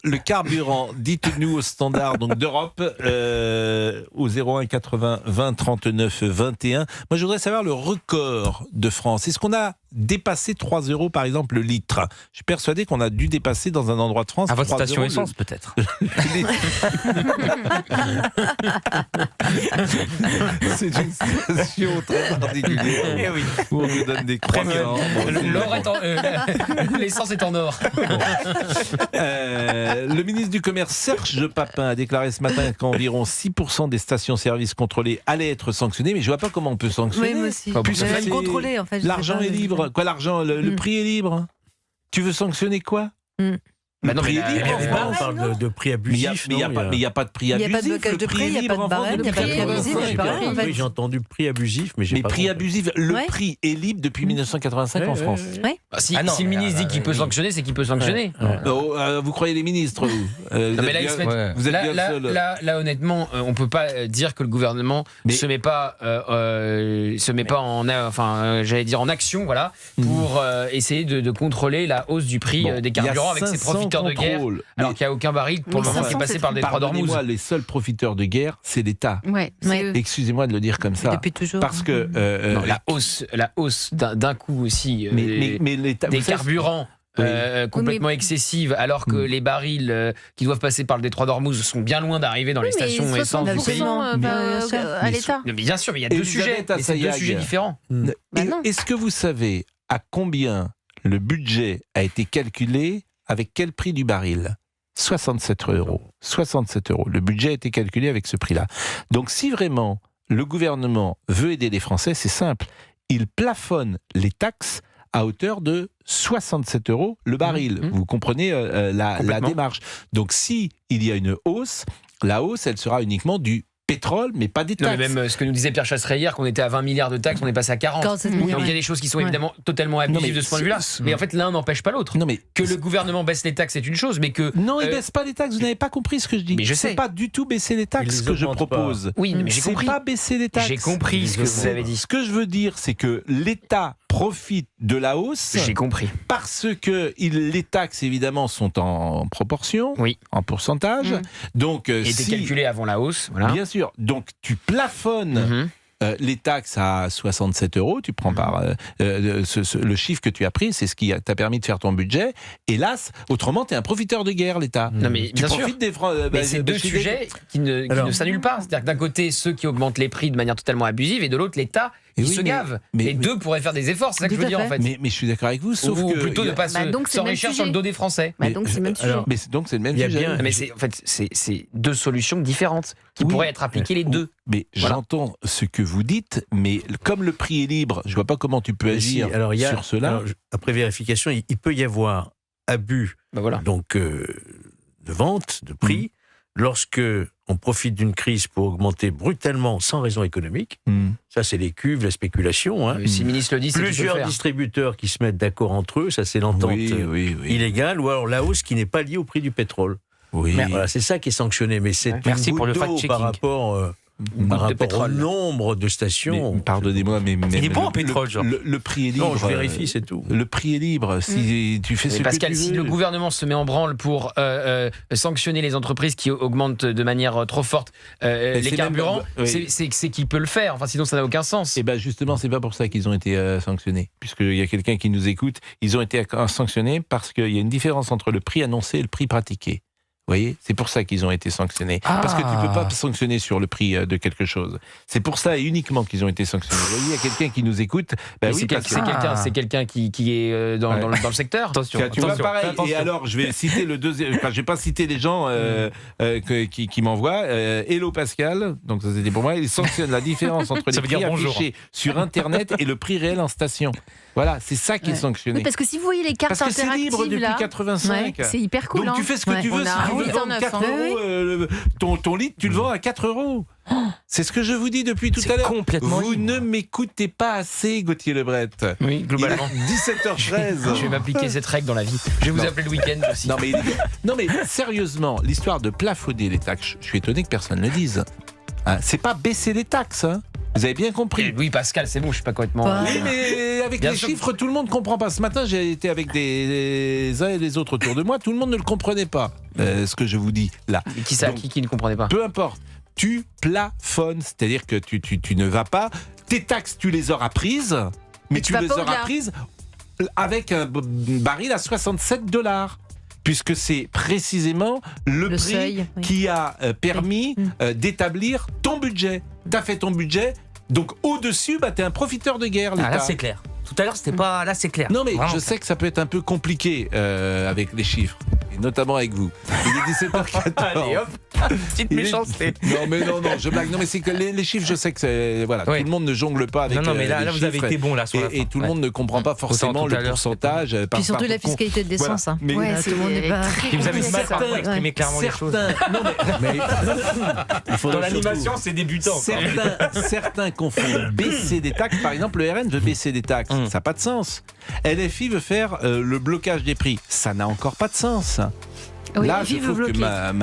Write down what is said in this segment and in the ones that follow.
le carburant, dites-nous au standard donc d'Europe, au 01 80 20 39 21. Moi, je voudrais savoir le record de France. Est-ce qu'on a dépassé 3 € par exemple le litre? Je suis persuadé qu'on a dû dépasser dans un endroit de France. À votre 3 station € essence, peut-être. C'est une station très particulière. Eh oui. Où on vous donne des croissants. L'essence est en or. Le ministre du Commerce, Serge Papin, a déclaré ce matin qu'environ 6% des stations-service contrôlées allaient être sanctionnées. Mais je vois pas comment on peut sanctionner. Oui, moi aussi. Puisque Même contrôler, en fait. l'argent est libre. Quoi, l'argent, le prix est libre. Tu veux sanctionner quoi? Bah non, prix mais est libre en On France. parle de prix abusif. Mais il n'y a pas de prix Il n'y abusif. a pas de blocage de prix, il n'y a pas de barème, il n'y a pas de prix abusif, il n'y a pas rien, en fait. Oui, j'ai entendu prix abusif, mais j'ai Mais pas prix compris. abusif, le Ouais. prix est libre depuis 1985 en France. Ouais. Si le ministre dit qu'il peut sanctionner, c'est qu'il peut sanctionner. Vous croyez les ministres, vous Non, mais là, ils se mettent- Vous êtes bien là, seul. là, honnêtement, on peut pas dire que le gouvernement Mais- se met pas en action, voilà, pour essayer de contrôler la hausse du prix des carburants avec ses profiteurs de guerre, alors qu'il n'y a aucun baril pour le Mais moment qui est 500, passé c'est par le détroit d'Ormuz. Pardonnez-moi, les seuls profiteurs de guerre, c'est l'État. Ouais, c'est eux. Excusez-moi de le dire comme ça. Depuis toujours. Parce que Non, la hausse d'un coup aussi mais l'État, des vous savez- carburants complètement excessive, alors que les barils qui doivent passer par le détroit d'Ormuz sont bien loin d'arriver dans les stations essence du pays. à l'État. Mais bien sûr, mais il y a deux Elisabeth sujets, et c'est deux Assayag. sujets différents. Bah non. Est-ce que vous savez à combien le budget a été calculé, avec quel prix du baril? 67 €. 67 €. Le budget a été calculé avec ce prix-là. Donc si vraiment le gouvernement veut aider les Français, c'est simple. Il plafonne les taxes à hauteur de 67 € le baril. Vous comprenez la démarche. Donc si il y a une hausse, la hausse, elle sera uniquement du pétrole, mais pas des Non, taxes. mais même ce que nous disait Pierre Chasseret hier, qu'on était à 20 milliards de taxes, on est passé à 40. 47 Donc milliards. il y a des choses qui sont Ouais. évidemment totalement abusives mais de ce point de vue-là. Mais en fait, l'un n'empêche pas l'autre. Non, mais Que le gouvernement baisse les taxes, c'est une chose, mais que. non, il baisse pas les taxes. Vous n'avez pas compris ce que je dis. Mais je C'est sais. pas du tout baisser les taxes Ils que les je augmentent propose. Oui, mais j'ai C'est compris. pas baisser les taxes. J'ai compris ce que vous avez dit. Ce que je veux dire, c'est que l'État profite de la hausse J'ai compris. parce que les taxes, évidemment, sont en proportion, Oui. en pourcentage. Donc, Et était calculé avant la hausse. Voilà. bien sûr. Donc, tu plafonnes Mhm. les taxes à 67 €, tu prends par le chiffre que tu as pris, c'est ce qui t'a permis de faire ton budget. Hélas, autrement, tu es un profiteur de guerre, l'État. Non, mais Tu bien sûr. profites des francs. Mais c'est deux sujets qui ne s'annulent pas. C'est-à-dire que d'un côté, ceux qui augmentent les prix de manière totalement abusive, et de l'autre, l'État Et qui oui, se gave. mais- Les deux pourraient faire des efforts, c'est ça que je Tout veux à dire en fait. fait. Mais je suis d'accord avec vous, sauf Ou que plutôt ne pas donc c'est le même s'enrichir sur sujet. le dos des Français. Bah donc c'est le même sujet. alors, donc c'est le même il y a sujet. bien- Mais c'est en fait c'est deux solutions différentes qui Oui. pourraient être appliquées les deux. Mais Voilà. j'entends ce que vous dites, mais comme le prix est libre, je vois pas comment tu peux Mais si, agir alors, il y a- sur cela. alors, après vérification, il peut y avoir abus Ben voilà. donc, de vente, de prix, lorsque on profite d'une crise pour augmenter brutalement sans raison économique. Ça, c'est les cuves, la spéculation. Hein. Si le ministre le dit, c'est qu'il peut le Plusieurs faire. distributeurs qui se mettent d'accord entre eux, ça c'est l'entente oui. illégale, ou alors la hausse qui n'est pas liée au prix du pétrole. Oui. Voilà, c'est ça qui est sanctionné, mais c'est une Merci pour goutte le d'eau fact-checking. par rapport, Goutte par de rapport au pétrole. nombre de stations. Mais, pardonnez-moi, mais Il est bon le- en pétrole, genre. le prix est libre. Non, je vérifie, c'est tout. Le prix est libre. Si tu fais Mais ce Pascal, que tu si veux. le gouvernement se met en branle pour sanctionner les entreprises qui augmentent de manière trop forte les c'est carburants, même- oui. c'est qu'il peut le faire. Enfin, sinon, ça n'a aucun sens. Eh ben justement, c'est pas pour ça qu'ils ont été sanctionnés. Puisqu'il y a quelqu'un qui nous écoute, ils ont été sanctionnés parce qu'il y a une différence entre le prix annoncé et le prix pratiqué. Vous voyez, c'est pour ça qu'ils ont été sanctionnés. Parce que tu peux pas sanctionner sur le prix de quelque chose. C'est pour ça et uniquement qu'ils ont été sanctionnés. Vous voyez, il y a quelqu'un qui nous écoute. Ben Mais oui, c'est parce que- c'est quelqu'un qui est dans le secteur. Tu vois, pareil. Et alors, je vais citer le deuxième. Enfin, je vais pas citer les gens qui m'envoient. Hello Pascal. Donc ça c'était pour moi. Il sanctionne la différence entre les veut prix dire bonjour. affichés sur Internet et le prix réel en station. Voilà, c'est ça qui est sanctionné. Oui, parce que si vous voyez les cartes Parce que c'est libre interactives depuis là, 85. ouais, c'est hyper cool. Donc tu hein. fais ce que Ouais. tu veux. On Si a tu veux 8 en vendre 9, 4 hein. euros, ton litre, tu le vends à 4 euros. C'est ce que je vous dis depuis tout à l'heure. complètement Vous libre. ne m'écoutez pas assez, Gauthier Lebret. Oui, globalement. Il est 17h13. Je vais m'appliquer cette règle dans la vie. Je vais vous appeler le week-end aussi. Non mais sérieusement, l'histoire de plafonner les taxes, je suis étonné que personne ne le dise. Hein, c'est pas baisser les taxes. Hein. Vous avez bien compris. Oui, Pascal, c'est bon, je suis pas complètement. Oui, mais avec Bien les sûr. chiffres, tout le monde ne comprend pas. Ce matin, j'ai été avec les uns et les autres autour de moi. Tout le monde ne le comprenait pas, ce que je vous dis là. Mais qui ça, Donc, qui ne comprenait pas? Peu importe. Tu plafonnes, c'est-à-dire que tu ne vas pas. Tes taxes, tu les auras prises, mais tu vas les pas auras au-delà. prises avec un baril à $67. Puisque c'est précisément le prix seuil, oui. qui a permis d'établir ton budget. Tu as fait ton budget, donc au-dessus, tu es un profiteur de guerre, l'État. Là, c'est clair. Tout à l'heure, c'était pas. Là, c'est clair. Non, mais Vraiment. je sais que ça peut être un peu compliqué avec les chiffres, et notamment avec vous. Il est 17h14. Allez, hop, petite Il est- méchanceté. Non, mais non, je blague. Non, mais c'est que les chiffres, je sais que c'est. Voilà, Oui. tout le monde ne jongle pas avec Non, mais là, les vous avez chiffres, été bon là sur la et fin. tout le monde ne comprend pas forcément Autant tout à le l'heure, pourcentage. Puis surtout la fiscalité de l'essence. Voilà. Hein. Mais- Ouais, Ouais, tout le monde n'est pas. Puis vous avez du mal parfois à exprimer clairement les choses. Non, mais il faudrait Dans l'animation, c'est débutant. certains confondent baisser des taxes. Par exemple, le RN veut baisser des taxes. Ça n'a pas de sens. LFI veut faire le blocage des prix. Ça n'a encore pas de sens. Oui, Là, LFI je veut trouve que bloquer.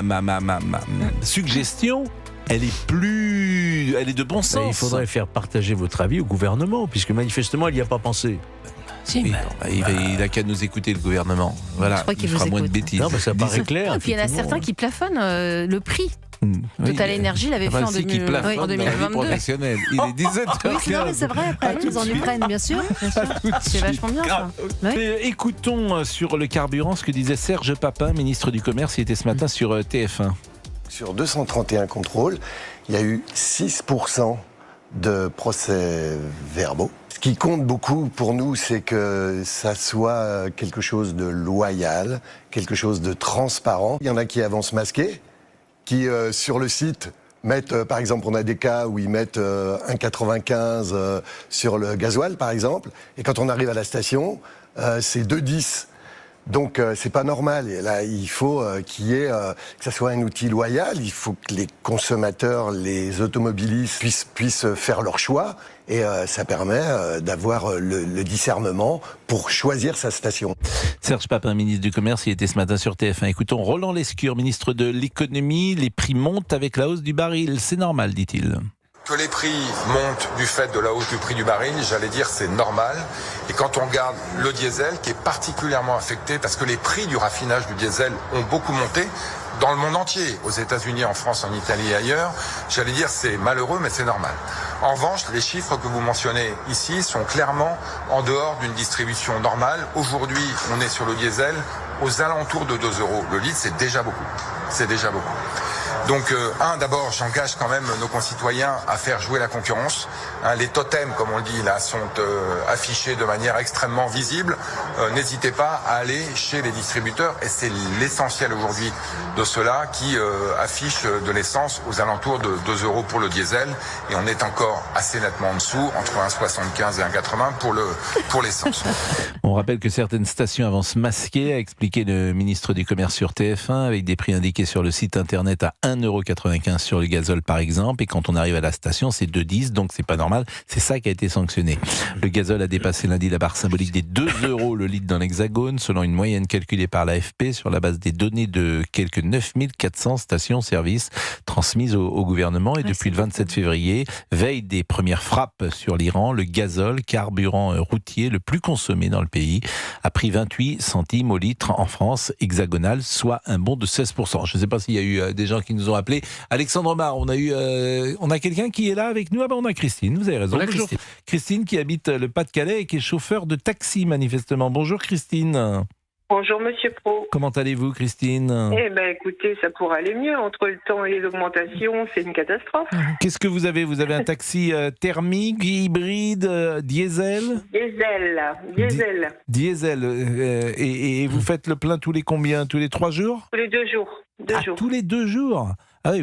ma suggestion, elle est de bon sens. Il faudrait faire partager votre avis au gouvernement, puisque manifestement, il n'y a pas pensé. Oui, il a qu'à nous écouter, le gouvernement. Voilà, Je crois qu'il il fera vous moins de écoute. bêtises. Non, mais ça paraît clair. Et puis il y en a certains qui plafonnent le prix. Total Énergie l'avait fait en 2022. professionnel. Il est 17h15. Oui, non, mais c'est vrai, après, ils en y prennent, bien sûr. C'est vachement bien, ça. Ouais. Écoutons sur le carburant ce que disait Serge Papin, ministre du Commerce. Il était ce matin sur TF1. Sur 231 contrôles, il y a eu 6% de procès-verbaux. Ce qui compte beaucoup pour nous, c'est que ça soit quelque chose de loyal, quelque chose de transparent. Il y en a qui avancent masqués, qui sur le site mettent, par exemple, on a des cas où ils mettent 1,95 sur le gasoil, par exemple, et quand on arrive à la station, c'est 2,10. Donc c'est pas normal. Et là, il faut qu'il y ait que ça soit un outil loyal. Il faut que les consommateurs, les automobilistes puissent faire leur choix. Et ça permet d'avoir le discernement pour choisir sa station. Serge Papin, ministre du Commerce, il était ce matin sur TF1. Écoutons Roland Lescure, ministre de l'Économie. Les prix montent avec la hausse du baril. C'est normal, dit-il. Que les prix montent du fait de la hausse du prix du baril, j'allais dire c'est normal. Et quand on regarde le diesel qui est particulièrement affecté parce que les prix du raffinage du diesel ont beaucoup monté dans le monde entier, aux États-Unis, en France, en Italie et ailleurs, j'allais dire c'est malheureux mais c'est normal. En revanche, les chiffres que vous mentionnez ici sont clairement en dehors d'une distribution normale. Aujourd'hui, on est sur le diesel aux alentours de 2 euros. Le litre, c'est déjà beaucoup. C'est déjà beaucoup. Donc, d'abord, j'engage quand même nos concitoyens à faire jouer la concurrence. Les totems, comme on le dit là, sont affichés de manière extrêmement visible. N'hésitez pas à aller chez les distributeurs, et c'est l'essentiel aujourd'hui de cela, qui affiche de l'essence aux alentours de 2 euros pour le diesel, et on est encore assez nettement en dessous, entre 1,75 et 1,80 pour l'essence. On rappelle que certaines stations avancent masquées, a expliqué le ministre du Commerce sur TF1, avec des prix indiqués sur le site internet à 1,95 € sur le gazole par exemple, et quand on arrive à la station c'est 2,10 €, donc c'est pas normal, c'est ça qui a été sanctionné. Le gazole a dépassé lundi la barre symbolique des 2 € le litre dans l'Hexagone, selon une moyenne calculée par l'AFP sur la base des données de quelques 9400 stations-service transmises au gouvernement, et depuis le 27 février, veille des premières frappes sur l'Iran, le gazole, carburant routier le plus consommé dans le pays, a pris 28 centimes au litre en France hexagonale, soit un bond de 16%. Je ne sais pas s'il y a eu des gens qui nous ont appelés. Alexandre Mar, on a quelqu'un qui est là avec nous. Ah ben on a Christine, vous avez raison. Bonjour Christine, qui habite le Pas-de-Calais et qui est chauffeur de taxi manifestement. Bonjour Christine. Bonjour Monsieur Pro. Comment allez-vous Christine? Eh ben écoutez, ça pourrait aller mieux. Entre le temps et les augmentations, c'est une catastrophe. Qu'est-ce que vous avez? Vous avez un taxi thermique, hybride, diesel? Diesel. Diesel. Et vous faites le plein tous les combien? Tous les 3 jours? Tous les 2 jours. Tous les 2 jours? Ah oui,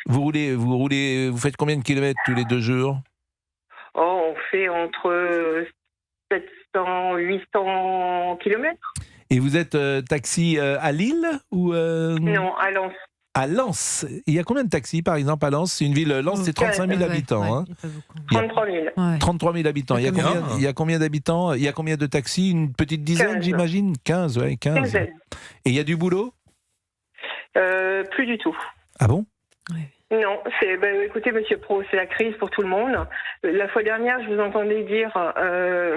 vous faites combien de kilomètres tous les 2 jours? Oh, on fait entre 700, 800 kilomètres. Et vous êtes taxi à Lille ou Non, à Lens. À Lens. Il y a combien de taxis, par exemple, à Lens? C'est une ville, Lens, c'est 35 000 habitants. 33 000. 33 000 habitants. Il y a combien d'habitants? Il y a combien de taxis? Une petite dizaine, 15. j'imagine? 15, ouais, 15. Et il y a du boulot? Plus du tout. Ah bon? Non, écoutez, Monsieur Pro, c'est la crise pour tout le monde. La fois dernière, je vous entendais dire,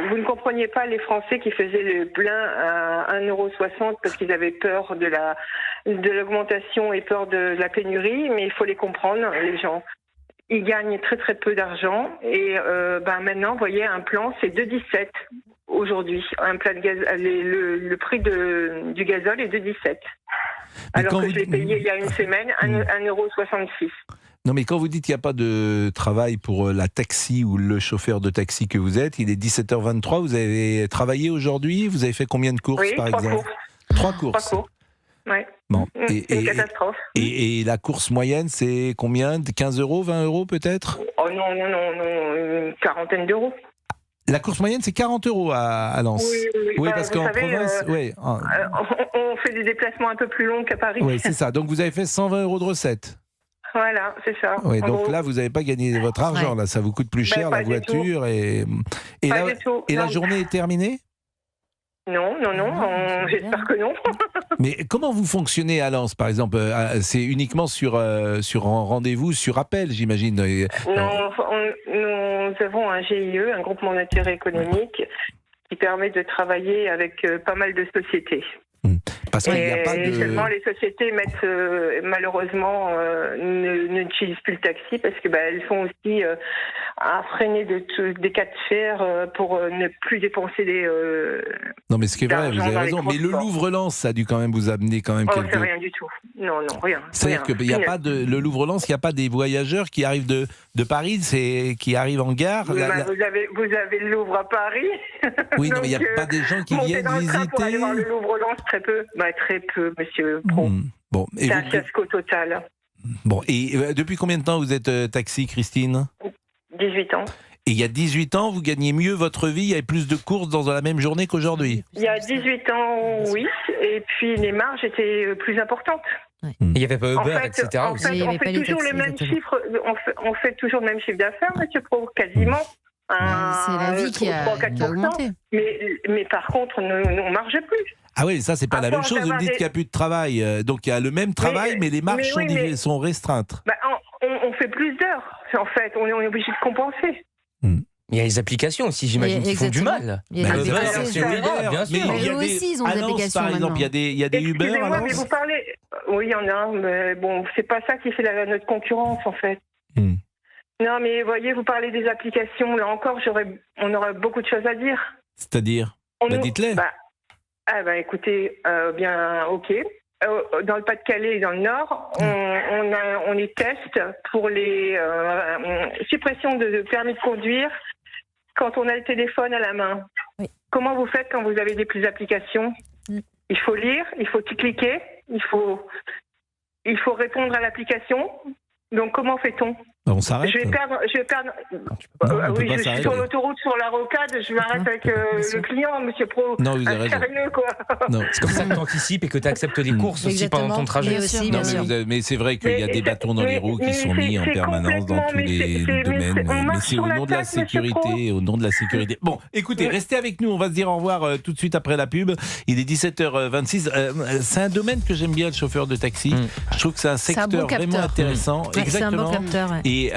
vous ne compreniez pas les Français qui faisaient le plein à 1,60 € parce qu'ils avaient peur de l'augmentation et peur de la pénurie, mais il faut les comprendre, les gens. Ils gagnent très très peu d'argent et maintenant, vous voyez, un plan, c'est 2,17 aujourd'hui. Un plat de gaz, le prix du gazole est 2,17. Alors que je l'ai payé il y a une semaine, 1,66 €. Non, mais quand vous dites qu'il n'y a pas de travail pour la taxi ou le chauffeur de taxi que vous êtes, il est 17h23, vous avez travaillé aujourd'hui, vous avez fait combien de courses par exemple ? 3 courses. 3 courses, oui. Bon. C'est une catastrophe. Et la course moyenne, c'est combien ? 15 €, 20 € peut-être ? Oh non, une quarantaine d'euros. La course moyenne, c'est 40 € à Lens. Oui, parce qu'en province... on fait des déplacements un peu plus longs qu'à Paris. Oui, c'est ça. Donc vous avez fait 120 € de recettes. Voilà, c'est ça. Oui, donc là, vous n'avez pas gagné votre argent. Là, ça vous coûte plus cher, la voiture. Et la journée est terminée ? Non, j'espère que non. Mais comment vous fonctionnez à Lens, par exemple ? C'est uniquement sur rendez-vous, sur appel, j'imagine. Non, nous avons un GIE, un groupement d'intérêt économique, qui permet de travailler avec pas mal de sociétés. Parce qu'il n'y a pas de... seulement les sociétés malheureusement n'utilisent plus le taxi parce que elles font aussi à freiner des cas de fer pour ne plus dépenser des. Non, mais ce qui est vrai, vous avez raison. Mais le Louvre-Lens, ça a dû quand même vous amener quand même c'est rien du tout. Non, rien. C'est-à-dire qu'il n'y a pas le Louvre-Lens, il n'y a pas des voyageurs qui arrivent de Paris, qui arrivent en gare. Vous avez le Louvre à Paris. Oui, non, mais il n'y a pas des gens qui viennent visiter. Pour aller voir le Louvre-Lens, très peu. Très peu, Monsieur Pro. Bon, c'est un fiasco total. Bon, et depuis combien de temps vous êtes taxi, Christine ? 18 ans. Et il y a 18 ans, vous gagnez mieux votre vie, il y avait plus de courses dans la même journée qu'aujourd'hui ? Il y a 18 ans, oui, et puis les marges étaient plus importantes. Il n'y avait pas Uber, etc. On fait toujours le même chiffre, on fait toujours le même chiffre d'affaires, Monsieur Pro, quasiment. C'est la vie qui a augmenté. Mais par contre, on ne marge plus. Ah oui, ça c'est pas la même chose, vous me dites qu'il n'y a plus de travail. Donc il y a le même travail, mais les marges sont restreintes. On fait plus d'heures, en fait, on est obligé de compenser. Il y a les applications aussi, j'imagine, qui font du mal. Il y a des applications, bien sûr. Mais eux aussi, ils ont des applications par exemple, il y a des Uber à Lens. Mais vous parlez... Oui, il y en a, mais bon, c'est pas ça qui fait notre concurrence, en fait. Non, mais voyez, vous parlez des applications, là encore, on aurait beaucoup de choses à dire. C'est-à-dire ? Dites-les. Écoutez, ok. Dans le Pas-de-Calais et dans le Nord, on les teste pour les suppressions de permis de conduire quand on a le téléphone à la main. Oui. Comment vous faites quand vous avez des plus d'applications ? Il faut lire, il faut cliquer, il faut répondre à l'application. Donc comment fait-on ? On s'arrête. Je vais perdre. Je suis sur l'autoroute, sur la rocade, je m'arrête avec le client, Monsieur Pro. Non, vous avez raison. Non, c'est comme ça que tu anticipes et que tu acceptes les courses aussi pendant ton trajet. Mais c'est vrai qu'il y a des bâtons dans les roues qui sont mis en permanence dans tous les domaines. Mais c'est au nom de la sécurité, au nom de la sécurité. Bon, écoutez, restez avec nous, on va se dire au revoir tout de suite après la pub. Il est 17h26. C'est un domaine que j'aime bien, le chauffeur de taxi. Je trouve que c'est un secteur vraiment intéressant. Exactement. Et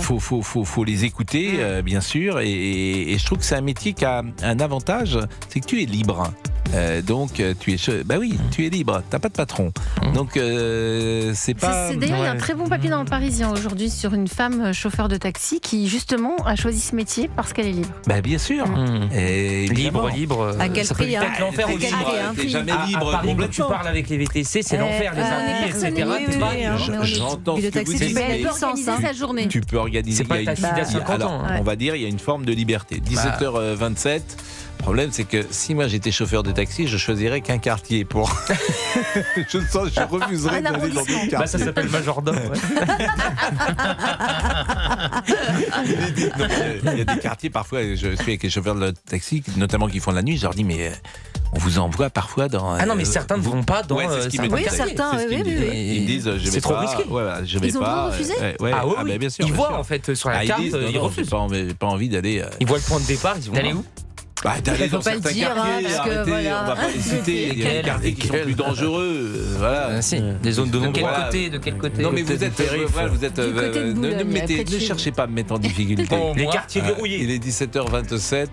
faut les écouter, bien sûr. Et je trouve que c'est un métier qui a un avantage, c'est que tu es libre. Donc tu es tu es libre, t'as pas de patron. Donc c'est pas. D'ailleurs, il y a un très bon papier dans le Parisien aujourd'hui sur une femme chauffeur de taxi qui justement a choisi ce métier parce qu'elle est libre. Bien sûr. Et libre. À quel prix peut-être l'enfer aussi. T'es jamais libre. À Paris, quand tu parles avec les VTC, c'est l'enfer, les applis, etc. J'entends ce que vous dites. Sa journée. Tu peux organiser. C'est pas taxi d'à 50 ans. On va dire, il y a une forme de liberté. 17h27. Le problème, c'est que si moi j'étais chauffeur de taxi, je choisirais qu'un quartier pour. je refuserais d'aller dans d'autres quartiers. Ça s'appelle majordome. Il y a des quartiers, parfois, je suis avec les chauffeurs de taxi, notamment qui font de la nuit, je leur dis, mais on vous envoie parfois dans. Ah non, mais certains ne vont pas dans. C'est ce qu'ils me disent. Oui, certains, oui. Ils me disent, je vais pas. C'est trop risqué. Je vais ils ont pas. refusé. Bien sûr. Ils voient en fait sur la carte, ils refusent. J'ai pas envie d'aller. Ils voient le point de départ, ils vont. D'aller où ? d'aller faut dans pas le certains dire, quartiers, parce que, arrêtez, voilà. on va pas les citer. Il y a des quartiers qui sont plus dangereux. Voilà. Si, des zones de non-droit. De quel côté Non, mais vous êtes ne cherchez pas à me mettre en difficulté. Les quartiers verrouillés. Il est 17h27.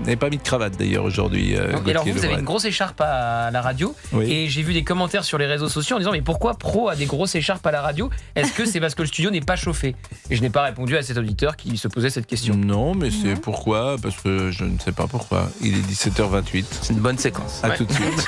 Vous n'avez pas mis de cravate d'ailleurs aujourd'hui. Et alors vous avez une grosse écharpe à la radio, et j'ai vu des commentaires sur les réseaux sociaux en disant mais pourquoi Pro a des grosses écharpes à la radio? Est-ce que c'est parce que le studio n'est pas chauffé? Et je n'ai pas répondu à cet auditeur qui se posait cette question. Non, mais c'est pourquoi? Parce que je ne sais pas pourquoi. Il est 17h28. C'est une bonne séquence. À tout de suite.